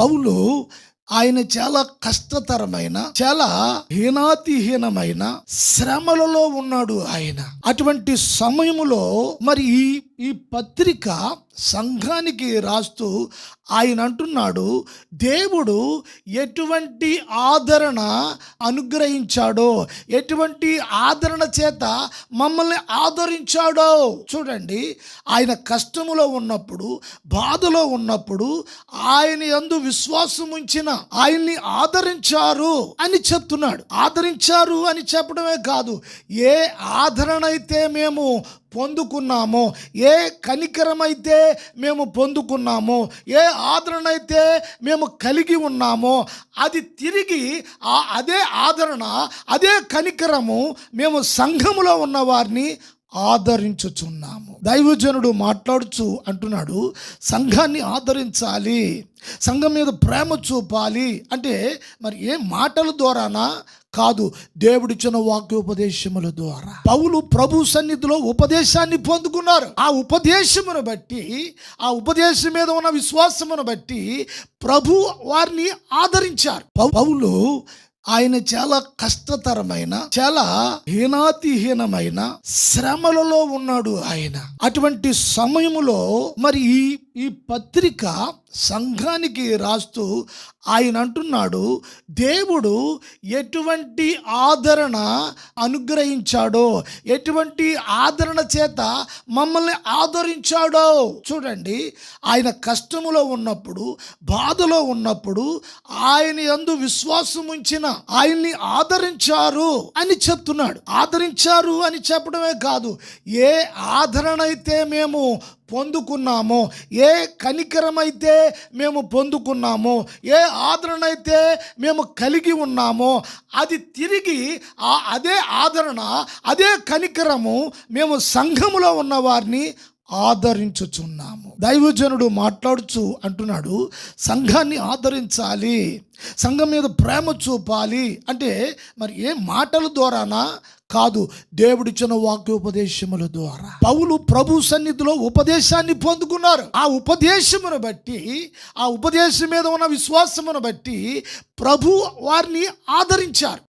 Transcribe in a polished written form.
పౌలు ఆయన చాలా కష్టతరమైన, చాలా హీనాతిహీనమైన శ్రమలలో ఉన్నాడు ఆయన. అటువంటి సమయములో మరి ఈ పత్రిక సంఘానికి రాస్తూ ఆయన అంటున్నాడు, దేవుడు ఎటువంటి ఆదరణ అనుగ్రహించాడో, ఎటువంటి ఆదరణ చేత మమ్మల్ని ఆదరించాడో చూడండి. ఆయన కష్టములో ఉన్నప్పుడు, బాధలో ఉన్నప్పుడు ఆయన యందు విశ్వాసం ఉంచిన ఆయన్ని ఆదరించారు అని చెప్తున్నాడు. ఆదరించారు అని చెప్పడమే కాదు, ఏ ఆదరణ అయితే మేము పొందుకున్నామో, ఏ కనికరమైతే మేము పొందుకున్నామో, ఏ ఆదరణ అయితే మేము కలిగి ఉన్నామో, అది తిరిగి అదే ఆదరణ, అదే కనికరము మేము సంఘములో ఉన్న వారిని ఆదరించుచున్నాము. దైవజనుడు మాట్లాడుచు అంటున్నాడు, సంఘాన్ని ఆదరించాలి, సంఘం మీద ప్రేమ చూపాలి. అంటే మరి ఏ మాటల ద్వారానా? కాదు, దేవుడిచ్చిన వాక్యోపదేశముల ద్వారా. పౌలు ప్రభు సన్నిధిలో ఉపదేశాన్ని పొందుకున్నారు. ఆ ఉపదేశమును బట్టి, ఆ ఉపదేశం మీద ఉన్న విశ్వాసమును బట్టి ప్రభు వారిని ఆదరించారు. పౌలు ఆయన చాలా కష్టతరమైన, చాలా హీనాతిహీనమైన శ్రమలలో ఉన్నాడు ఆయన. అటువంటి సమయములో మరి ఈ పత్రిక సంఘానికి రాస్తూ ఆయన అంటున్నాడు, దేవుడు ఎటువంటి ఆదరణ అనుగ్రహించాడో, ఎటువంటి ఆదరణ చేత మమ్మల్ని ఆదరించాడో చూడండి. ఆయన కష్టములో ఉన్నప్పుడు, బాధలో ఉన్నప్పుడు ఆయన యందు విశ్వాసం ఉంచిన ఆయన్ని ఆదరించారు అని చెప్తున్నాడు. ఆదరించారు అని చెప్పడమే కాదు, ఏ ఆదరణ అయితే మేము పొందుకున్నామో, ఏ కనికరమైతే మేము పొందుకున్నామో, ఏ ఆదరణ అయితే మేము కలిగి ఉన్నామో, అది తిరిగి అదే ఆదరణ, అదే కనికరము మేము సంఘములో ఉన్న వారిని ఆదరించుచున్నాము. దైవజనుడు మాట్లాడుచు అంటున్నాడు, సంఘాన్ని ఆదరించాలి, సంఘం మీద ప్రేమ చూపాలి. అంటే మరి ఏ మాటల ద్వారానా? కాదు, దేవుడిచ్చిన వాక్యోపదేశముల ద్వారా. పౌలు ప్రభు సన్నిధిలో ఉపదేశాన్ని పొందుకున్నారు. ఆ ఉపదేశమును బట్టి, ఆ ఉపదేశం మీద ఉన్న విశ్వాసమును బట్టి ప్రభు వారిని ఆదరించారు.